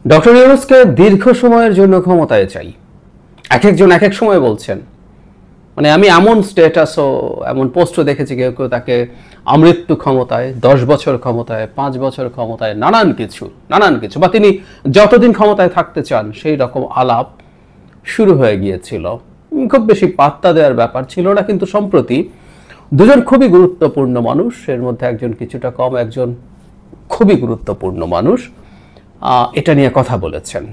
Doctor ইউনূসকে দীর্ঘ সময়ের জন্য ক্ষমতায় চাই, এক একজন এক এক সময় বলছেন। মানে আমি এমন স্ট্যাটাসও এমন পোস্টও দেখেছি, কেউ কেউ তাকে আমৃত্যু ক্ষমতায়, 10 বছর ক্ষমতায়, 5 বছর ক্ষমতায়, নানান কিছু বা তিনি যতদিন ক্ষমতায় থাকতে চান সেই রকম আলাপ শুরু হয়ে গিয়েছিল। খুব বেশি পাত্তা দেওয়ার ব্যাপার ছিল না, কিন্তু সম্প্রতি দুজন খুবই গুরুত্বপূর্ণ মানুষ, এর মধ্যে একজন কিছুটা কম, একজন খুবই গুরুত্বপূর্ণ মানুষ এটা নিয়ে কথা বলেছেন।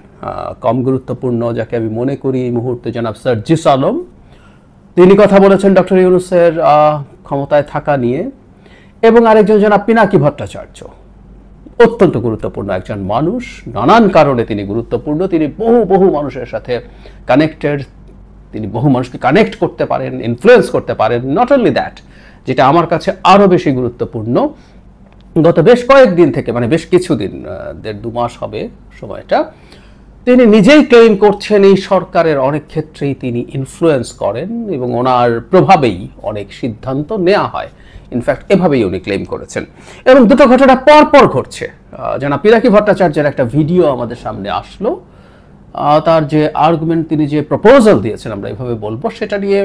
কম গুরুত্বপূর্ণ যাকে আমি মনে করি এই মুহূর্তে জনাব সার্জিস আলম, তিনি কথা বলেছেন ডক্টর ইউনূসের ক্ষমতায় থাকা নিয়ে। এবং আরেকজন জনাব পিনাকি ভট্টাচার্য, অত্যন্ত গুরুত্বপূর্ণ একজন মানুষ, নানান কারণে তিনি গুরুত্বপূর্ণ। তিনি বহু মানুষের সাথে কানেক্টেড, তিনি বহু মানুষকে কানেক্ট করতে পারেন, ইনফ্লুয়েন্স করতে পারেন। নট অনলি দ্যাট, যেটা আমার কাছে আরও বেশি গুরুত্বপূর্ণ, গত বেশ কয়েকদিন থেকে, মানে বেশ কিছুদিন, 1.5-2 মাস হবে সময়টা, তিনি নিজেই ক্লেম করছেন এই সরকারের অনেক ক্ষেত্রেই তিনি ইনফ্লুয়েন্স করেন এবং ওনার প্রভাবেই অনেক সিদ্ধান্ত নেওয়া হয়। ইনফ্যাক্ট এভাবেই উনি ক্লেম করেছেন। এবং দুটো ঘটনা পরপর ঘটছে। জনাব পিনাকি ভট্টাচার্যের একটা ভিডিও আমাদের সামনে আসলো, তার যে আর্গুমেন্ট, তিনি যে প্রপোজাল দিয়েছেন, আমরা এভাবে বলবো, সেটা নিয়ে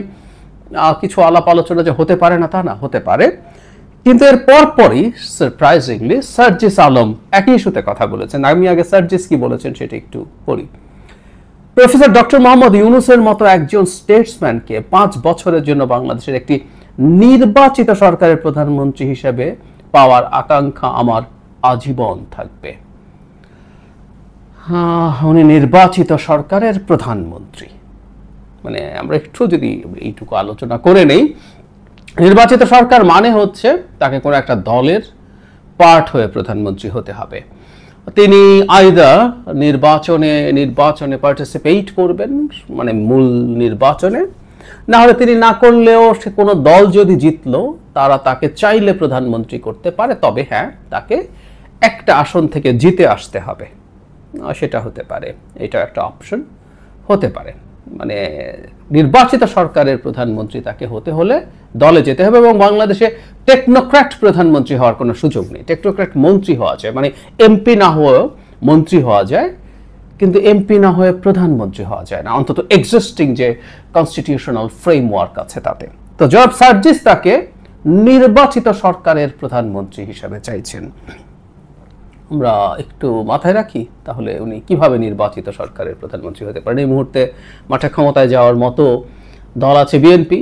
কিছু আলাপ আলোচনা যে হতে পারে না তা না, হতে পারে। কিন্তু এর পরপরই সারপ্রাইজিংলি সার্জিস আলম একই ইস্যুতে কথা বলেছেন। আমি আগে সার্জিস কি বলেছেন সেটা একটু পড়ি। প্রফেসর ডক্টর মোহাম্মদ ইউনূসের মতো একজন স্টেটসম্যানকে 5 বছরের জন্য বাংলাদেশের একটি নির্বাচিত সরকারের প্রধানমন্ত্রী হিসেবে পাওয়ার আকাঙ্ক্ষা আমার আজীবন থাকবে। উনি নির্বাচিত সরকারের প্রধানমন্ত্রী, মানে আমরা একটু যদি এইটুকু আলোচনা করে নেই, নির্বাচিত সরকার মানে হচ্ছে তাকে কোনো একটা দলের পার্ট হয়ে প্রধানমন্ত্রী হতে হবে। তিনি আইদার নির্বাচনে পার্টিসিপেট করবেন, মানে মূল নির্বাচনে, না হলে তিনি না করলেও সে কোনো দল যদি জিতলো তারা তাকে চাইলে প্রধানমন্ত্রী করতে পারে, তবে হ্যাঁ, তাকে একটা আসন থেকে জিতে আসতে হবে, সেটা হতে পারে। এটা একটা অপশন হতে পারে। মানে নির্বাচিত সরকারের প্রধানমন্ত্রী তাকে হতে হলে দলে যেতে হবে। এবং বাংলাদেশে টেকনোক্র্যাট প্রধানমন্ত্রী হওয়ার কোনো সুযোগ নেই। টেকনোক্র্যাট মন্ত্রী হওয়া যায়, মানে এমপি না হয়েও মন্ত্রী হওয়া যায়, কিন্তু এমপি না হয়ে প্রধানমন্ত্রী হওয়া যায় না, অন্তত এক্সিস্টিং যে কনস্টিটিউশনাল ফ্রেমওয়ার্ক আছে তাতে। তো জনাব সার্জিস তাকে নির্বাচিত সরকারের প্রধানমন্ত্রী হিসাবে চাইছেন। আমরা একটু মাথায় রাখি তাহলে উনি কিভাবে নির্বাচিত সরকারের প্রধানমন্ত্রী হতে পারেন। এই মুহূর্তে মাঠে ক্ষমতায় যাওয়ার মতো দল আছে বিএনপি।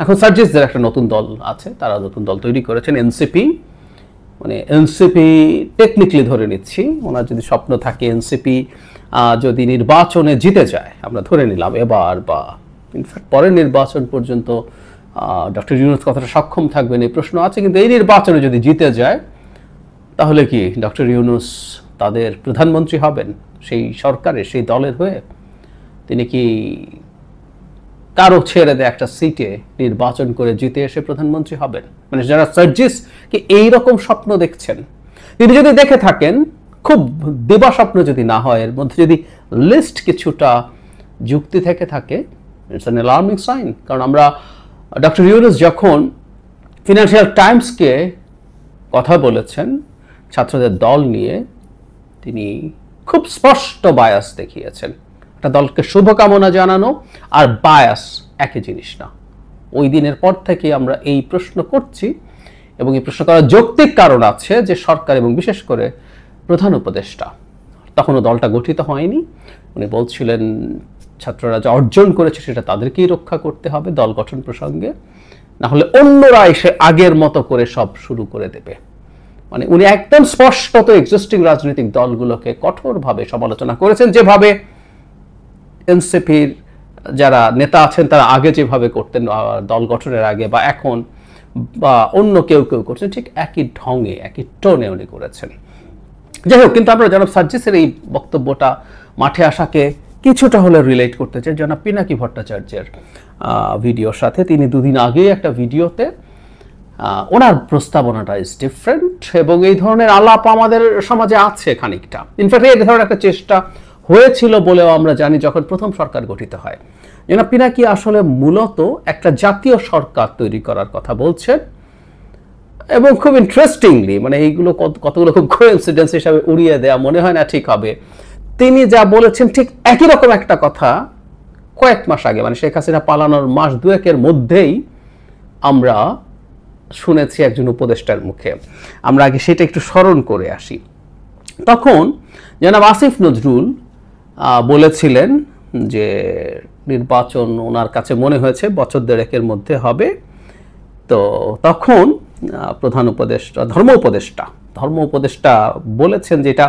এখন সার্জিসদের একটা নতুন দল আছে, তারা নতুন দল তৈরি করেছেন, এনসিপি। মানে এনসিপি টেকনিক্যালি ধরে নিচ্ছি, ওনার যদি স্বপ্ন থাকে এনসিপি যদি নির্বাচনে জিতে যায়, আমরা ধরে নিলাম এবার বা ইনফ্যাক্ট পরের নির্বাচন পর্যন্ত ডক্টর ইউনূস কথাটা সক্ষম থাকবেন এই প্রশ্ন আছে, কিন্তু এই নির্বাচনে যদি জিতে যায় তাহলে কি ডক্টর ইউনূস তাদের প্রধানমন্ত্রী হবেন সেই সরকারের, সেই দলের হয়ে? তিনি কি কারো ছেড়ে দেয় একটা সিটে নির্বাচন করে জিতে এসে প্রধানমন্ত্রী হবেন? মানে যারা সার্জিস কি এইরকম স্বপ্ন দেখছেন, তিনি যদি দেখে থাকেন, খুব দিবা স্বপ্ন যদি না হয়, এর মধ্যে যদি লিস্ট কিছুটা যুক্তি থেকে থাকে, ইটস অ্যান অ্যালার্মিং সাইন। কারণ আমরা ডক্টর ইউনূস যখন ফিনান্সিয়াল টাইমসকে কথা বলেছেন ছাত্রদের দল নিয়ে, তিনি খুব স্পষ্ট বায়াস দেখিয়েছেন। একটা দলকে শুভকামনা জানানো আর বায়াস একই জিনিস না। ওই দিনের পর থেকে আমরা এই প্রশ্ন করছি, এবং এই প্রশ্ন করার যৌক্তিক কারণ আছে যে সরকার এবং বিশেষ করে প্রধান উপদেষ্টা, তখনও দলটা গঠিত হয়নি, উনি বলছিলেন ছাত্ররা যা অর্জন করেছে সেটা তাদেরকেই রক্ষা করতে হবে দল গঠন প্রসঙ্গে, না হলে অন্যরা এসে আগের মতো করে সব শুরু করে দেবে। মানে উনি একদম স্পষ্টত এক্সিস্টিং রাজনৈতিক দলগুলোকে কঠোরভাবে সমালোচনা করেছেন, যেভাবে এনসিপির যারা নেতা আছেন তারা আগে যেভাবে করতেন দল গঠনের আগে বা এখন, বা অন্য কেউ করছেন, ঠিক একই ঢঙে একই টোনে উনি করেছেন। যাই হোক, কিন্তু আমরা জনাব সার্জিসের এই বক্তব্যটা মাঠে আসাকে কিছুটা হলে রিলেট করতে চাই জনাব পিনাকি ভট্টাচার্যের ভিডিওর সাথে। তিনি 2 দিন আগেই একটা ভিডিওতে ওনার প্রস্তাবনাটা ইজ ডিফারেন্ট, এবং এই ধরনের আলাপ আমাদের সমাজে আছে খানিকটা। ইনফ্যাক্ট এই ধরনের একটা চেষ্টা হয়েছিল বলেও আমরা জানি যখন প্রথম সরকার গঠিত হয়। জনাব পিনাকি আসলে মূলত একটা জাতীয় সরকার তৈরি করার কথা বলছেন, এবং খুব ইন্টারেস্টিংলি, মানে এইগুলো কতগুলো খুব কোইন্সিডেন্স হিসাবে উড়িয়ে দেওয়া মনে হয় না ঠিক হবে। তিনি যা বলেছেন ঠিক একই রকম একটা কথা কয়েক মাস আগে, মানে শেখ হাসিনা পালানোর মাস দুয়েকের মধ্যেই আমরা শুনেছি একজন উপদেষ্টার মুখে। আমরা আগে সেটা একটু স্মরণ করে আসি। তখন জনাব আসিফ নজরুল বলেছিলেন যে নির্বাচন ওনার কাছে মনে হয়েছে বছর দেড়েকের মধ্যে হবে। তো তখন প্রধান উপদেষ্টা ধর্ম উপদেষ্টা বলেছেন যেটা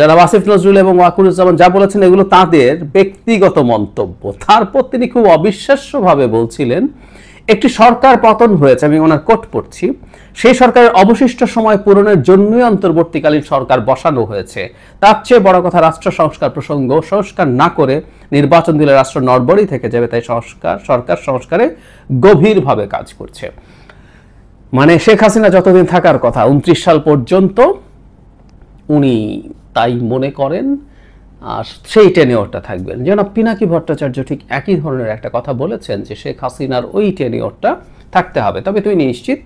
জনাব আসিফ নজরুল এবং ওয়াকুরুজ্জামান যা বলেছেন এগুলো তাদের ব্যক্তিগত মন্তব্য। তারপর তিনি খুব অবিশ্বাস্যভাবে বলছিলেন একটি সরকার পতন হয়েছে, আমি ওনার কোট পড়ছি, সেই সরকারের অবশিষ্ট সময় পূরণের জন্যই অন্তর্বর্তীকালীন সরকার বসানো হয়েছে। তার চেয়ে বড় কথা রাষ্ট্র সংস্কার প্রসঙ্গ সংস্কার না করে নির্বাচন দিলে রাষ্ট্র নড়বড়েই থেকে যাবে, তাই সরকার সংস্কারে গভীরভাবে কাজ করছে। মানে শেখ হাসিনা যতদিন থাকার কথা 29 সাল পর্যন্ত উনি তাই মনে করেন, আর সেই টেনিওরটা থাকবেন। জনাব পিনাকি ভট্টাচার্য ঠিক একই ধরনের একটা কথা বলেছেন যে শেখ হাসিনার ওই টেনিওরটা থাকতে হবে, তবে তিনি নিশ্চিত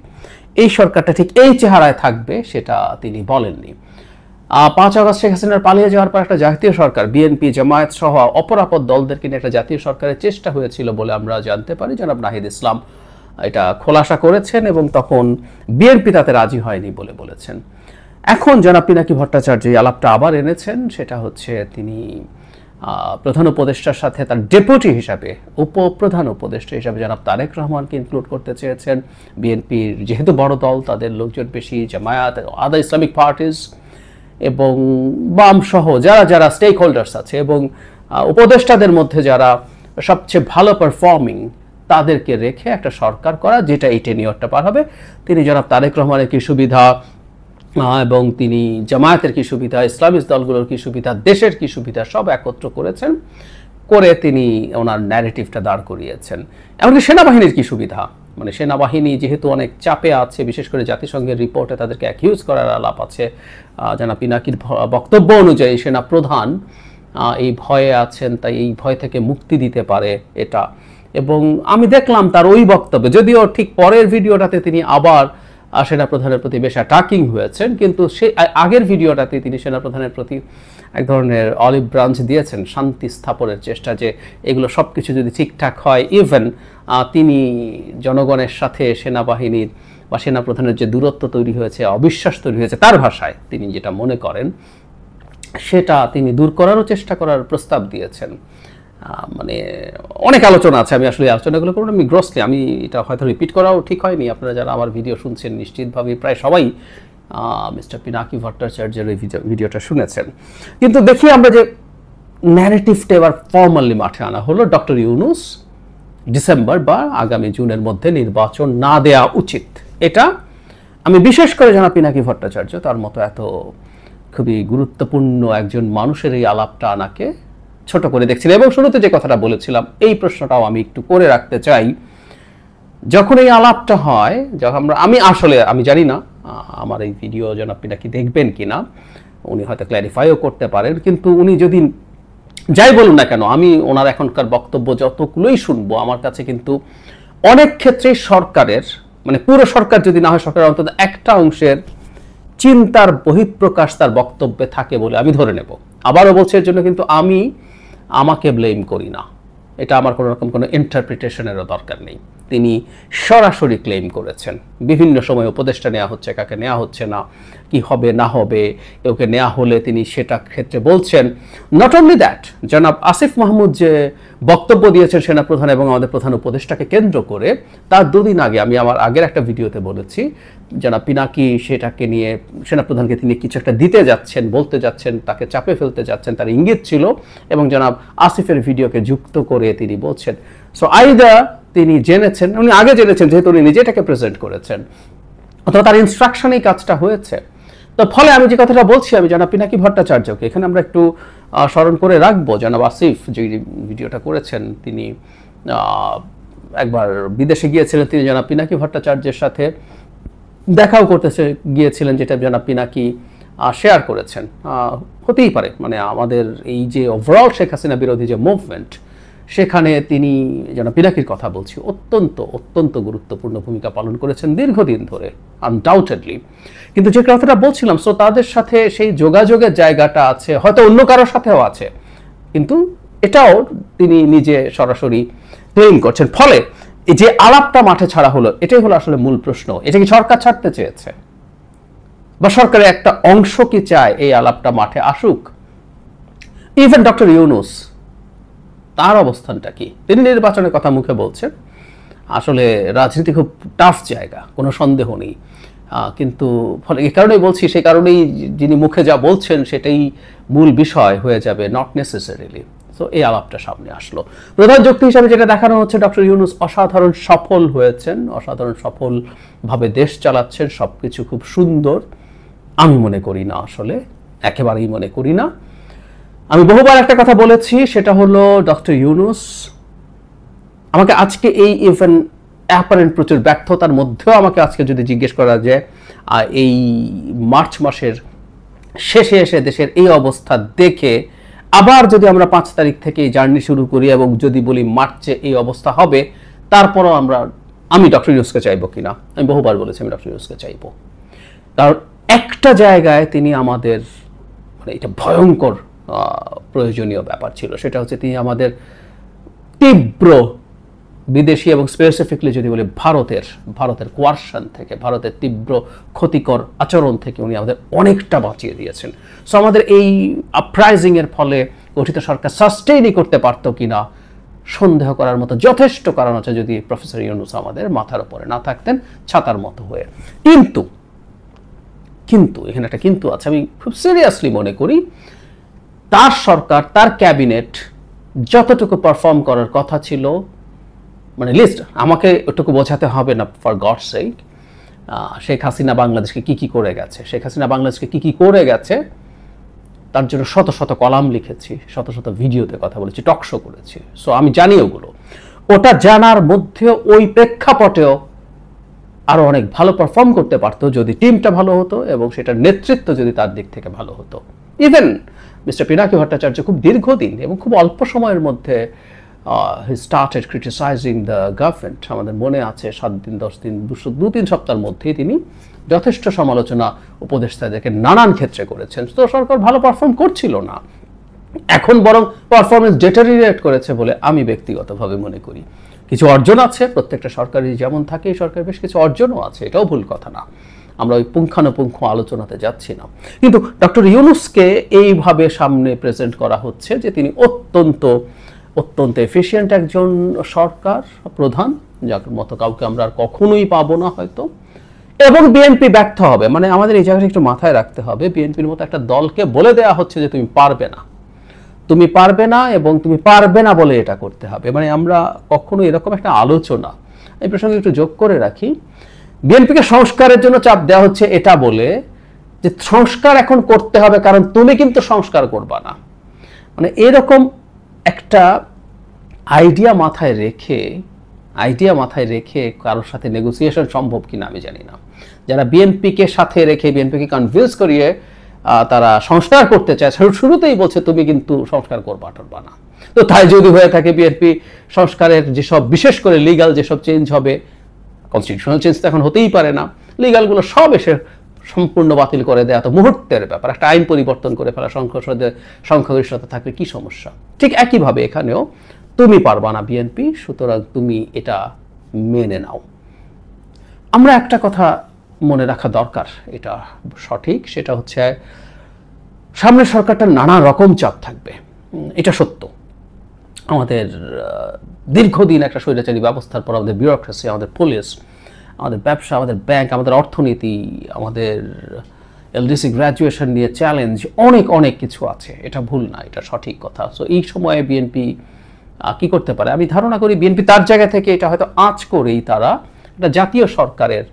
এই সরকারটা ঠিক এই চেহারায় থাকবে সেটা তিনি বলেননি। 5 আগস্ট শেখ হাসিনার পালিয়ে যাওয়ার পর একটা জাতীয় সরকার, বিএনপি জামায়াত সহ অপরাপর দলদেরকে নিয়ে একটা জাতীয় সরকারের চেষ্টা হয়েছিল বলে আমরা জানতে পারি। জনাব নাহিদ ইসলাম এটা খোলাসা করেছেন এবং তখন বিএনপি তাতে রাজি হয়নি বলে বলেছেন। এখন জনাব পিনাকি ভট্টাচার্য এই আলাপটা আবার এনেছেন, সেটা হচ্ছে তিনি প্রধান উপদেষ্টার সাথে তার ডেপুটি হিসাবে উপপ্রধান উপদেষ্টা হিসাবে জনাব তারেক রহমানকে ইনক্লুড করতে চেয়েছেন। বিএনপির যেহেতু বড় দল তাদের লোকজন বেশি, জামায়াত, আদার ইসলামিক পার্টিজ এবং বাম সহ যারা যারা স্টেক হোল্ডার্স আছে এবং উপদেষ্টাদের মধ্যে যারা সবচেয়ে ভালো পারফর্মিং তাদেরকে রেখে একটা সরকার করা যেটা এই টেনিওরটা পার হবে। তিনি জনাব তারেক রহমানের কি সুবিধা এবং তিনি জামায়াতের কি সুবিধা, ইসলামিক দলগুলোর কি সুবিধা, দেশের কি সুবিধা সব একত্র করেছেন, করে তিনি ওনার ন্যারেটিভটা দাঁড় করিয়েছেন। এমনকি সেনাবাহিনীর কি সুবিধা, মানে সেনাবাহিনী যেহেতু অনেক চাপে আছে, বিশেষ করে জাতিসংঘের রিপোর্টে তাদেরকে অ্যাকিউজ করার আলাপ আছে, জনাব পিনাকির বক্তব্য অনুযায়ী সেনা প্রধান এই ভয়ে আছেন, তাই এই ভয় থেকে মুক্তি দিতে পারে এটা। এবং আমি দেখলাম তার ওই বক্তব্যে, যদিও ঠিক পরের ভিডিওটাতে তিনি আবার সেনাপ্রধানের প্রতি বেশ অ্যাটাকিং হয়েছেন, কিন্তু সেই আগের ভিডিওটাতে তিনি সেনাপ্রধানের প্রতি এক ধরনের অলিভ ব্রাঞ্চ দিয়েছেন, শান্তি স্থাপনের চেষ্টা, যে এগুলো সব কিছু যদি ঠিকঠাক হয়, ইভেন তিনি জনগণের সাথে সেনাবাহিনীর বা সেনাপ্রধানের যে দূরত্ব তৈরি হয়েছে, অবিশ্বাস তৈরি হয়েছে, তার ভাষায় তিনি যেটা মনে করেন সেটা তিনি দূর করারও চেষ্টা করার প্রস্তাব দিয়েছেন। মানে অনেক আলোচনা আছে, আমি আসলে আলোচনাগুলো করব আমি গ্রসলি, আমি এটা হয়তো রিপিট করাও ঠিক হয়নি। আপনারা যারা আমার ভিডিও শুনছেন নিশ্চিতভাবে প্রায় সবাই মিস্টার পিনাকি ভট্টাচার্যের এই ভিডিওটা শুনেছেন। কিন্তু দেখি আমরা যে ন্যারেটিভটা এবার ফর্মালি মাঠে আনা হলো, ডক্টর ইউনূস ডিসেম্বর বা আগামী জুনের মধ্যে নির্বাচন না দেয়া উচিত। এটা আমি বিশেষ করে জনাব পিনাকি ভট্টাচার্য তার মতো এত খুবই গুরুত্বপূর্ণ একজন মানুষের এই আলাপটা আনাকে ছোট করে দেখছিলাম। এবং শুরুতে যে কথাটা বলেছিলাম এই প্রশ্নটাও আমি একটু করে রাখতে চাই, যখন এই আলাপটা হয়, যখন আমি জানি না আমার এই ভিডিও জনাব পিনাকি দেখবেন কিনা, উনি হয়তো ক্ল্যারিফাইও করতে পারেন, কিন্তু উনি যদি যাই বলুন না কেন, আমি ওনার এখনকার বক্তব্য যতগুলোই শুনবো, আমার কাছে কিন্তু অনেক ক্ষেত্রেই সরকারের, মানে পুরো সরকার যদি না হয়, সরকারের অন্তত একটা অংশের চিন্তার বহিঃপ্রকাশ তার বক্তব্যে থাকে বলে আমি ধরে নেব। আবারও বলছি, এর জন্য কিন্তু আমি আমাকে ব্লেম করি না, এটা আমার কোনো রকম কোনো ইন্টারপ্রিটেশনেরও দরকার নেই। তিনি সরাসরি ক্লেম করেছেন, বিভিন্ন সময় উপদেষ্টা নেওয়া হচ্ছে, কাকে নেওয়া হচ্ছে না, কি হবে না হবে, ওকে নেওয়া হলে তিনি সেটা ক্ষেত্রে বলছেন। নট অনলি দ্যাট, জনাব আসিফ মাহমুদ যে বক্তব্য দিয়েছেন সেনাপ্রধান এবং আমাদের প্রধান উপদেষ্টাকে কেন্দ্র করে, তার দুদিন আগে আমি আমার আগের একটা ভিডিওতে বলেছি, জনাব পিনাকি সেটাকে নিয়ে সেনাপ্রধানকে তিনি কিছু একটা দিতে যাচ্ছেন, বলতে যাচ্ছেন, তাকে চাপে ফেলতে যাচ্ছেন, তার ইঙ্গিত ছিল, এবং জনাব আসিফের ভিডিওকে যুক্ত করে তিনি বলছেন। সো আইদার তিনি জেনেছেন, উনি আগে জেনেছেন যেহেতু উনি নিজেটাকে প্রেজেন্ট করেছেন, অথবা তার ইনস্ট্রাকশনেই কাজটা হয়েছে। তো ফলে আমি যে কথাটা বলছি, আমি জনাব পিনাকি ভট্টাচার্যকে এখানে আমরা একটু স্মরণ করে রাখবো। জনাব আসিফ যে ভিডিওটা করেছেন, তিনি একবার বিদেশে গিয়েছিলেন, তিনি জনাব পিনাকি ভট্টাচার্যের সাথে দেখাও করতে গিয়েছিলেন, যেটা জনাব পিনাকি শেয়ার করেছেন। হতেই পারে, মানে আমাদের এই যে ওভারঅল শেখ হাসিনা বিরোধী যে মুভমেন্ট, সেখানে তিনি যেন পিনাকির কথা বলছি অত্যন্ত অত্যন্ত গুরুত্বপূর্ণ ভূমিকা পালন করেছেন দীর্ঘদিন ধরে আনডাউটেডলি। কিন্তু যে কথাটা বলছিলাম, সো তাদের সাথে সেই যোগাযোগের জায়গাটা আছে, হয়তো অন্য কারোর সাথেও আছে, কিন্তু এটাও তিনি নিজে সরাসরি ক্লেম করছেন। ফলে এই যে আলাপটা মাঠে ছাড়া হলো, এটাই হলো আসলে মূল প্রশ্ন। এটা কি সরকার ছাড়তে চেয়েছে, বা সরকারের একটা অংশ কি চায় এই আলাপটা মাঠে আসুক? ইভেন ডক্টর ইউনূস, তার অবস্থানটা কি? তিনি নির্বাচনের কথা মুখে বলছেন, আসলে রাজনীতি খুব টাফ জায়গা, কোনো সন্দেহ নেই, কিন্তু ফলে এই কারণেই বলছি, সেই কারণেই যিনি মুখে যা বলছেন সেটাই মূল বিষয় হয়ে যাবে, নট নেসেসারিলি। সো এই আলাপটা সামনে আসলো। প্রধান যুক্তি হিসাবে যেটা দেখানো হচ্ছে, ডক্টর ইউনূস অসাধারণ সফল হয়েছেন, অসাধারণ সফলভাবে দেশ চালাচ্ছেন, সবকিছু খুব সুন্দর। আমি মনে করি না, আসলে একেবারেই মনে করি না। আমি বহুবার একটা কথা বলেছি, সেটা হলো ডক্টর ইউনূস আমাকে আজকে এই ইভেন অ্যাপারেন্ট প্রচুর ব্যর্থতার মধ্যেও আমাকে আজকে যদি জিজ্ঞেস করা যায়, এই মার্চ মাসের শেষে এসে দেশের এই অবস্থা দেখে আবার যদি আমরা 5 তারিখ থেকে জার্নি শুরু করি এবং যদি বলি মার্চে এই অবস্থা হবে, তারপরও আমি ডক্টর ইউনূসকে চাইবো কিনা, আমি বহুবার বলেছি আমি ডক্টর ইউনূসকে চাইবো। কারণ একটা জায়গায় তিনি আমাদের, মানে এটা ভয়ঙ্কর প্রয়োজনীয় ব্যাপার ছিল, সেটা হচ্ছে তিনি আমাদের তীব্র বিদেশি এবং স্পেসিফিকলি যদি বলি ভারতের কোয়ারশন থেকে, ভারতের তীব্র ক্ষতিকর আচরণ থেকে উনি আমাদের অনেকটা বাঁচিয়ে দিয়েছেন। সো আমাদের এই আপরাইজিং এর ফলে গঠিত সরকার সাস্টেইনই করতে পারতো কিনা সন্দেহ করার মতো যথেষ্ট কারণ আছে, যদি প্রফেসর ইউনূস আমাদের মাথার উপরে না থাকতেন ছাতার মতো হয়ে। কিন্তু এখানে একটা কিন্তু আছে, আমি খুব সিরিয়াসলি মনে করি তার সরকার, তার ক্যাবিনেট যতটুকু পারফর্ম করার কথা ছিল, মানে লিস্ট আমাকে ওটুকু বোঝাতে হবে না, ফর গডস সেক, শেখ হাসিনা বাংলাদেশকে কি করে গেছে, শেখ হাসিনা বাংলাদেশকে কি করে গেছে তার জন্য শত শত কলাম লিখেছি, শত শত ভিডিওতে কথা বলেছি, টকশো করেছি। সো আমি জানি ওটা জানার মধ্যেও ওই প্রেক্ষাপটেও আরো অনেক ভালো পারফর্ম করতে পারতো যদি টিমটা ভালো হতো এবং সেটার নেতৃত্ব যদি তার দিক থেকে ভালো হতো। ইভেন মিস্টার পিনাকি ভট্টাচার্য খুব দীর্ঘদিন এবং খুব অল্প সময়ের মধ্যে he started criticizing the government। আমাদের মনে আছে 7 দিন 10 দিন 2-3 সপ্তাহের মধ্যেই তিনি যথেষ্ট সমালোচনা উপদেষ্টাদেরকে নানান ক্ষেত্রে করেছেন। তো সরকার ভালো পারফর্ম করছিল না, এখন বরং পারফরমেন্স ডেটারিয়েট করেছে বলে আমি ব্যক্তিগতভাবে মনে করি। কিছু অর্জন আছে, প্রত্যেকটা সরকারি যেমন থাকে এই সরকারের বেশ কিছু অর্জনও আছে, এটাও ভুল কথা না, আমরা ওই পুঙ্খানুপুঙ্খ আলোচনাতে যাচ্ছি না। কিন্তু ডক্টর ইউনূসকে এইভাবে সামনে প্রেজেন্ট করা হচ্ছে যে তিনি অত্যন্ত এফিশিয়েন্ট একজন সরকার প্রধান, যার মতো কাউকে আমরা আর কখনোই পাবো না হয়তো, এবং বিএনপি ব্যর্থ হবে। মানে আমাদের এই জায়গাটা একটু মাথায় রাখতে হবে, বিএনপির মতো একটা দলকে বলে দেওয়া হচ্ছে যে তুমি পারবে না এবং তুমি পারবে না বলে এটা করতে হবে। মানে আমরা কখনো এরকম একটা আলোচনা, এই প্রসঙ্গে একটু যোগ করে রাখি, বিএনপিকে সংস্কারের জন্য চাপ দেওয়া হচ্ছে এটা বলে যে সংস্কার এখন করতে হবে কারণ তুমি কিন্তু সংস্কার করবা না। মানে এরকম একটা আইডিয়া মাথায় রেখে কারোর সাথে নেগোসিয়েশন সম্ভব কিনা আমি জানি না। যারা বিএনপিকে সাথে রেখে বিএনপিকে কনভিন্স করিয়ে তারা সংস্কার করতে চায়, শুরুতেই বলছে তুমি কিন্তু সংস্কার করবা না। তো তাই যদি হয়ে থাকে বিএনপি সংস্কারের যেসব, বিশেষ করে লিগাল যেসব চেঞ্জ হবে, কনস্টিটিউশনাল চেঞ্জ তো এখন হতেই পারে না, লিগালগুলো সব এসে সম্পূর্ণ বাতিল করে দেওয়া তো মুহূর্তের ব্যাপার। একটা আইন পরিবর্তন করে ফেলা, সংখ্যাগরিষ্ঠতা থাকলে কি সমস্যা? ঠিক একইভাবে এখানেও তুমি পারবা না বিএনপি, সুতরাং তুমি এটা মেনে নাও। আমরা একটা কথা মনে রাখা দরকার, এটা সঠিক, সেটা হচ্ছে সামনের সরকারটা নানা রকম চাপ থাকবে, এটা সত্য। আমাদের দীর্ঘদিন একটা স্বৈরাচারী ব্যবস্থার পর আমাদের বিউরোক্রেসি, আমাদের পুলিশ, আমাদের ব্যবসা, আমাদের ব্যাংক, আমাদের অর্থনীতি, আমাদের এলডিসি গ্র্যাজুয়েশন নিয়ে চ্যালেঞ্জ, অনেক কিছু আছে, এটা ভুল না, এটা সঠিক কথা। সো এই সময়ে বিএনপি কি করতে পারে? আমি ধারণা করি বিএনপি তার জায়গা থেকে এটা হয়তো আঁচ করেই তারা একটা জাতীয় সরকারের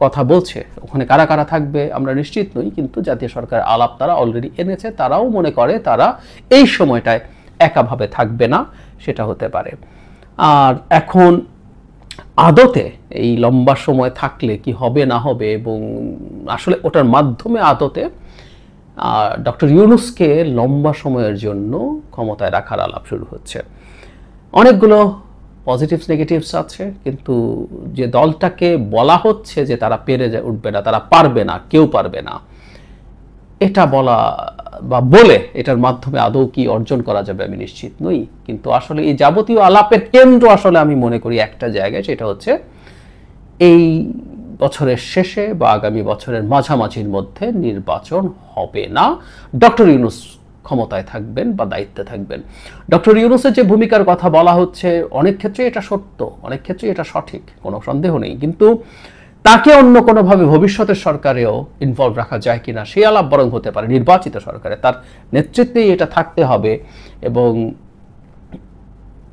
কথা বলছে। ওখানে কারা কারা থাকবে আমরা নিশ্চিত নই, কিন্তু জাতীয় সরকারের আলাপ তারা অলরেডি এনেছে। তারাও মনে করে তারা এই সময়টায় একাভাবে থাকবে না, সেটা হতে পারে। আর এখন আদতে এই লম্বা সময় থাকলে কি হবে না হবে, এবং আসলে ওটার মাধ্যমে আদতে ডক্টর ইউনূসকে লম্বা সময়ের জন্য ক্ষমতায় রাখার আলাপ শুরু হচ্ছে। অনেকগুলো পজিটিভস নেগেটিভস আছে, কিন্তু যে দলটাকে বলা হচ্ছে যে তারা পেরে উঠবে না, তারা পারবে না, কেউ পারবে না, এটা বলা বা বলে এটার মাধ্যমে আদৌ কি অর্জন করা যাবে আমি নিশ্চিত নই। কিন্তু আসলে এই যাবতীয় আলাপের কেন্দ্র আসলে আমি মনে করি একটা জায়গায়, সেটা হচ্ছে এই বছরের শেষে বা আগামী বছরের মাঝামাঝির মধ্যে নির্বাচন হবে না, ডক্টর ইউনূস ক্ষমতায় থাকবেন বা দায়িত্বে থাকবেন। ডক্টর ইউনূসের যে ভূমিকার কথা বলা হচ্ছে অনেক ক্ষেত্রে এটা সত্য, অনেক ক্ষেত্রে এটা সঠিক, কোনো সন্দেহ নেই, কিন্তু তাকে অন্য কোনোভাবে ভবিষ্যতের সরকারেও ইনভলভ রাখা যায় কিনা সেই আলাপ বরং হতে পারে নির্বাচিত সরকারে, তার নেতৃত্বেই এটা থাকতে হবে। এবং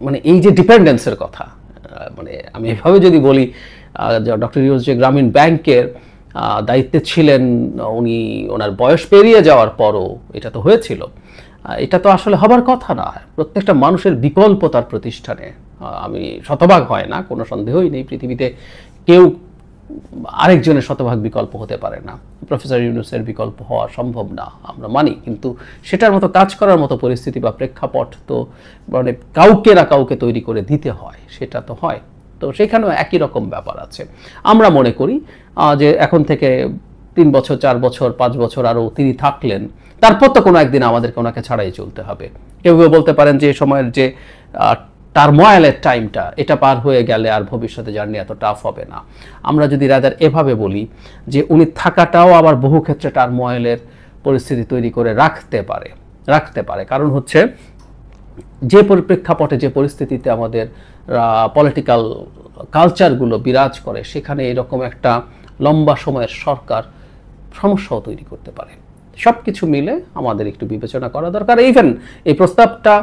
মানে এই যে ডিপেন্ডেন্সের কথা, মানে আমি এভাবে যদি বলি, ডক্টর ইউনূস যে গ্রামীণ ব্যাংকের দায়িত্বে ছিলেন, উনি ওনার বয়স পেরিয়ে যাওয়ার পরও এটা তো হয়েছিল, এটা তো আসলে হবার কথা না। প্রত্যেকটা মানুষের বিকল্প তার প্রতিষ্ঠানে, আমি শতভাগ হয় না, কোনো সন্দেহই নেই, পৃথিবীতে কেউ আরেকজনের শতভাগ বিকল্প হতে পারে না, প্রফেসর ইউনূসের বিকল্প হওয়া সম্ভব না, আমরা মানি, কিন্তু সেটার মতো কাজ করার মতো পরিস্থিতি বা প্রেক্ষাপট তো মানে কাউকে না কাউকে তৈরি করে দিতে হয়, সেটা তো হয়। তো সেখানেও একই রকম ব্যাপার আছে। আমরা মনে করি যে এখন থেকে 3 বছর 4 বছর 5 বছর আরও তিনি থাকলেন, তারপর তো কোনো একদিন আমাদেরকে ওনাকে ছাড়াই চলতে হবে। কেউ কেউ বলতে পারেন যে সময়ের যে টার্মোয়েলের টাইমটা, এটা পার হয়ে গেলে আর ভবিষ্যতে জার্নি এত টাফ হবে না। আমরা যদি রাদার এভাবে বলি যে উনি থাকাটাও আবার বহু ক্ষেত্রে টার্মোয়েলের পরিস্থিতি তৈরি করে রাখতে পারে, কারণ হচ্ছে যে প্রেক্ষাপটে যে পরিস্থিতিতে আমাদের পলিটিক্যাল কালচারগুলো বিরাজ করে, সেখানে এরকম একটা লম্বা সময়ের সরকার সমস্যাও তৈরি করতে পারে। সব কিছু মিলে আমাদের একটু বিবেচনা করা দরকার। ইভেন এই প্রস্তাবটা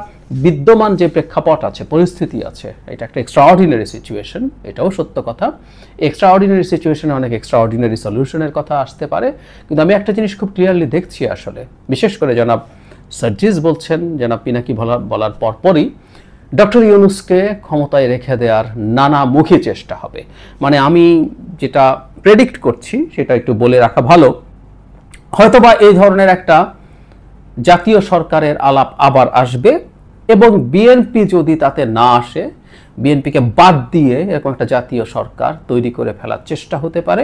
বিদ্যমান যে প্রেক্ষাপট আছে, পরিস্থিতি আছে, এটা একটা এক্সট্রাঅর্ডিনারি সিচুয়েশন, এটাও সত্য কথা। এক্সট্রাঅর্ডিনারি সিচুয়েশনে অনেক এক্সট্রাঅর্ডিনারি সলিউশনের কথা আসতে পারে, কিন্তু আমি একটা জিনিস খুব ক্লিয়ারলি দেখছি আসলে, বিশেষ করে জনাব সার্জিস বলছেন, জনাব পিনাকি বলার পরপরই ডক্টর ইউনূসকে ক্ষমতায় রেখে দেওয়ার নানামুখী চেষ্টা হবে। মানে আমি যেটা প্রেডিক্ট করছি সেটা একটু বলে রাখা ভালো, হয়তোবা এই ধরনের একটা জাতীয় সরকারের আলাপ আবার আসবে, এবং বিএনপি যদি তাতে না আসে, বিএনপিকে বাদ দিয়ে এরকম একটা জাতীয় সরকার তৈরি করে ফেলার চেষ্টা হতে পারে,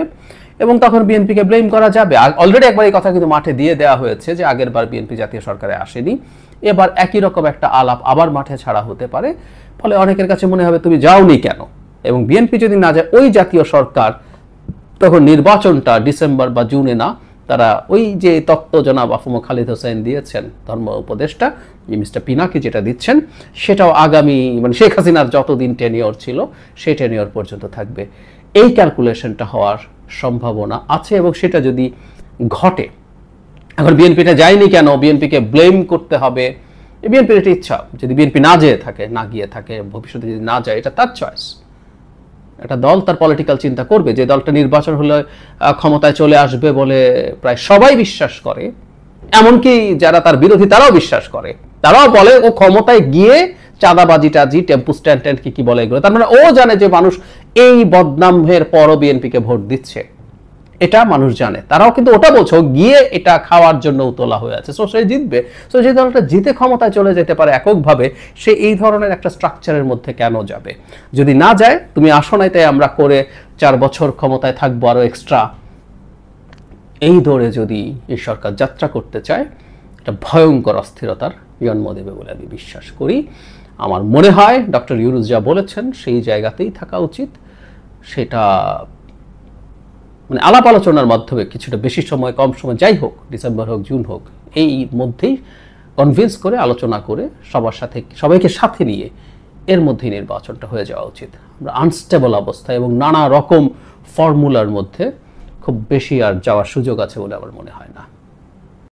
এবং তখন বিএনপিকে ব্লেম করা যাবে। অলরেডি একবার এই কথা কিন্তু মাঠে দিয়ে দেওয়া হয়েছে যে আগের বার বিএনপি জাতীয় সরকারে আসেনি, এবার একই রকম একটা আলাপ আবার মাঠে ছাড়া হতে পারে। ফলে অনেকের কাছে মনে হবে তুমি যাওনি কেন, এবং বিএনপি যদি না যায় ওই জাতীয় সরকার, তখন নির্বাচনটা ডিসেম্বর বা জুনে না, তারা ওই যে তত্ত্ব জনাব আফম খালিদ হোসেন দিয়েছেন, ধর্ম উপদেষ্টা মিস্টার পিনাকি যেটা দিচ্ছেন, সেটাও আগামী মানে শেখ হাসিনার যতদিন টেনিওর ছিল সেই টেনিওর পর্যন্ত থাকবে। এই ক্যালকুলেশনটা হওয়ার সম্ভাবনা আছে, এবং সেটা যদি ঘটে, এখন বিএনপিটা যায়নি কেন, বিএনপিকে ব্লেম করতে হবে, বিএনপির এটা ইচ্ছা, যদি বিএনপি না গিয়ে থাকে ভবিষ্যতে যদি না যায়, এটা তার চয়েস। একটা দল তার পলিটিক্যাল চিন্তা করবে, যে দলটা নির্বাচন হলে ক্ষমতায় চলে আসবে বলে প্রায় সবাই বিশ্বাস করে, এমনকি যারা তার বিরোধী তারাও বিশ্বাস করে, তারাও বলে ও ক্ষমতায় গিয়ে চাঁদাবাজি টাজি টেম্পু স্ট্যান্ড কি বলে এগুলো, তার মানে ও জানে যে মানুষ এই বদনামের পরও বিএনপিকে ভোট দিচ্ছে, এটা মানুষ জানে, তারাও কিন্তু ওটা বলছো গিয়ে এটা খাওয়ার জন্য তোলা হয়ে আছে, সো সে জিতবে। সো যে দলটা জিতে ক্ষমতায় চলে যেতে পারে এককভাবে, সে এই ধরনের একটা স্ট্রাকচারের মধ্যে কেন যাবে? যদি না যায়, তুমি আসো নাই তাই আমরা করে 4 বছর ক্ষমতায় থাকবো আরো এক্সট্রা, এই দৌড়ে যদি এই সরকার যাত্রা করতে চায়, এটা ভয়ঙ্কর অস্থিরতার জন্ম দেবে বলে আমি বিশ্বাস করি। আমার মনে হয় ডক্টর ইউনূস যা বলেছেন সেই জায়গাতেই থাকা উচিত, সেটা মানে আলাপ আলোচনার মাধ্যমে কিছুটা বেশি সময় কম সময় যাই হোক, ডিসেম্বর হোক জুন হোক, এই মধ্যেই কনভিন্স করে আলোচনা করে সবাইকে সাথে নিয়ে এর মধ্যেই নির্বাচনটা হয়ে যাওয়া উচিত। আমরা আনস্টেবল অবস্থা এবং নানা রকম ফর্মুলার মধ্যে খুব বেশি আর যাওয়ার সুযোগ আছে বলে আমার মনে হয় না।